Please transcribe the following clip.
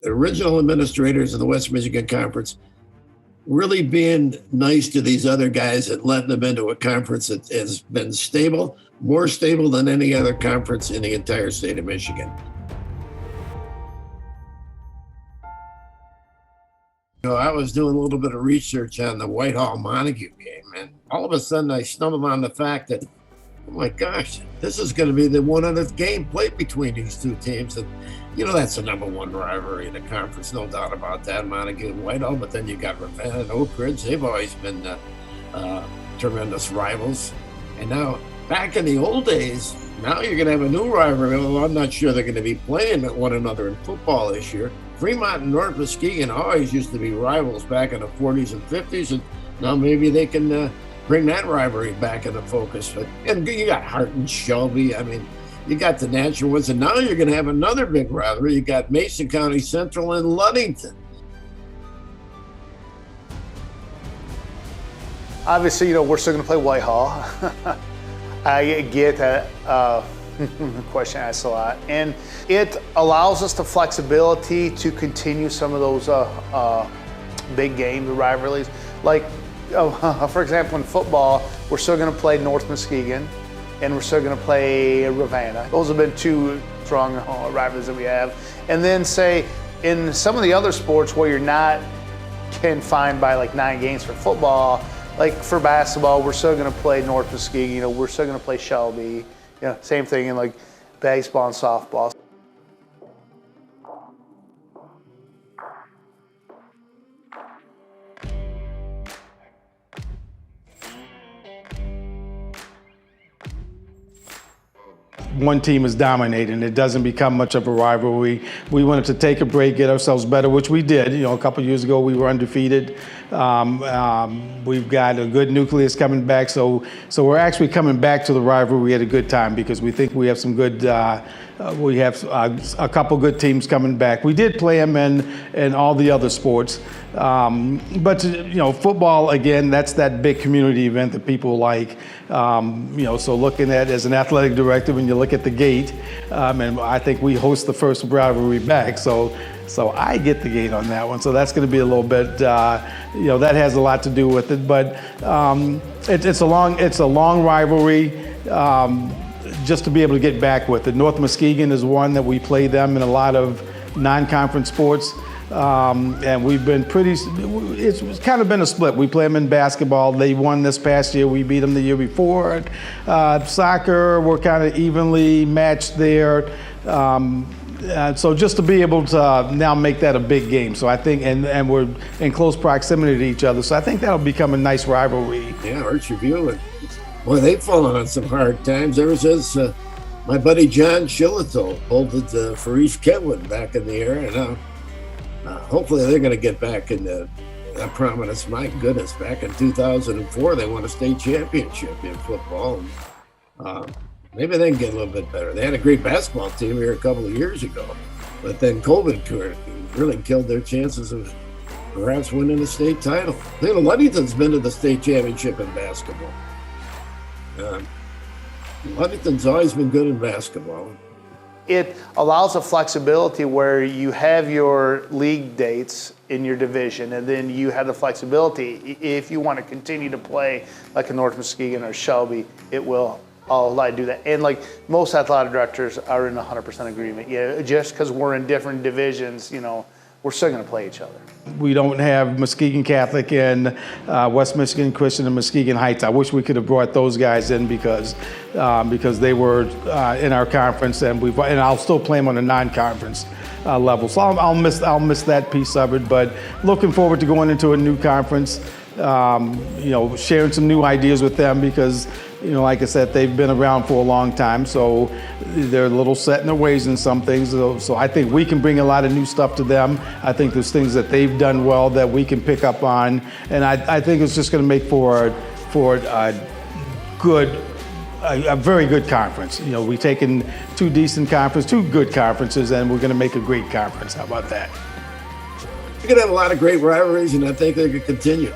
The original administrators of the West Michigan Conference really being nice to these other guys and letting them into a conference that has been stable, more stable than any other conference in the entire state of Michigan. I was doing a little bit of research on the Whitehall-Montague game, and all of a sudden I stumbled on the fact that, oh my gosh, this is going to be the 100th game played between these two teams. And, that's the number one rivalry in the conference, no doubt about that, Montague and Whitehall. But then you got Ravenna and Oak Ridge. They've always been tremendous rivals. And now, back in the old days, now you're going to have a new rivalry. Although I'm not sure they're going to be playing at one another in football this year. Fremont and North Muskegon always used to be rivals back in the 40s and 50s, and now maybe they can bring that rivalry back into focus. And you got Hart and Shelby. I mean, you got the natural ones, and now you're going to have another big rivalry. You got Mason County Central and Ludington. Obviously, we're still going to play Whitehall. I get that question asked a lot, and it allows us the flexibility to continue some of those big games, the rivalries. Like, for example, in football, we're still going to play North Muskegon, and we're still going to play Ravenna. Those have been two strong rivalries that we have. And then, say, in some of the other sports where you're not confined by like 9 games for football, like for basketball, we're still going to play North Muskegon. We're still going to play Shelby. Same thing in like baseball and softball. One team is dominating. It doesn't become much of a rivalry. We wanted to take a break, get ourselves better, which we did. A couple years ago we were undefeated. We've got a good nucleus coming back, so we're actually coming back to the rivalry at a good time because we think we have some good. We have a couple good teams coming back. We did play them in all the other sports, but football again. That's that big community event that people like. So looking at as an athletic director, when you look at the gate, and I think we host the first rivalry back. So I get the gate on that one. So that's going to be a little bit. That has a lot to do with it. But it's a long rivalry. Just to be able to get back with it. North Muskegon is one that we play them in a lot of non-conference sports. And we've been it's kind of been a split. We play them in basketball. They won this past year. We beat them the year before. Soccer, we're kind of evenly matched there. So just to be able to now make that a big game. So I think, and we're in close proximity to each other. So I think that'll become a nice rivalry. Yeah, Archerville. Boy, they've fallen on some hard times ever since my buddy John Shillito bolted for East Kentwood back in the era. Hopefully they're going to get back in that prominence. My goodness, back in 2004, they won a state championship in football. And, maybe they can get a little bit better. They had a great basketball team here a couple of years ago, but then COVID really killed their chances of perhaps winning a state title. Ludington's been to the state championship in basketball. Ludington's always been good in basketball. It allows a flexibility where you have your league dates in your division, and then you have the flexibility. If you want to continue to play like a North Muskegon or Shelby, it will allow you to do that. And like most athletic directors are in 100% agreement. Just because we're in different divisions, we're still going to play each other. We don't have Muskegon Catholic and West Michigan Christian and Muskegon Heights. I wish we could have brought those guys in because they were in our conference, and I'll still play them on a non-conference level. So I'll miss that piece of it. But looking forward to going into a new conference, sharing some new ideas with them because. Like I said, they've been around for a long time, so they're a little set in their ways in some things. So I think we can bring a lot of new stuff to them. I think there's things that they've done well that we can pick up on, and I think it's just going to make for a very good conference. We've taken two good conferences, and we're going to make a great conference. How about that? We're going to have a lot of great rivalries, and I think they could continue.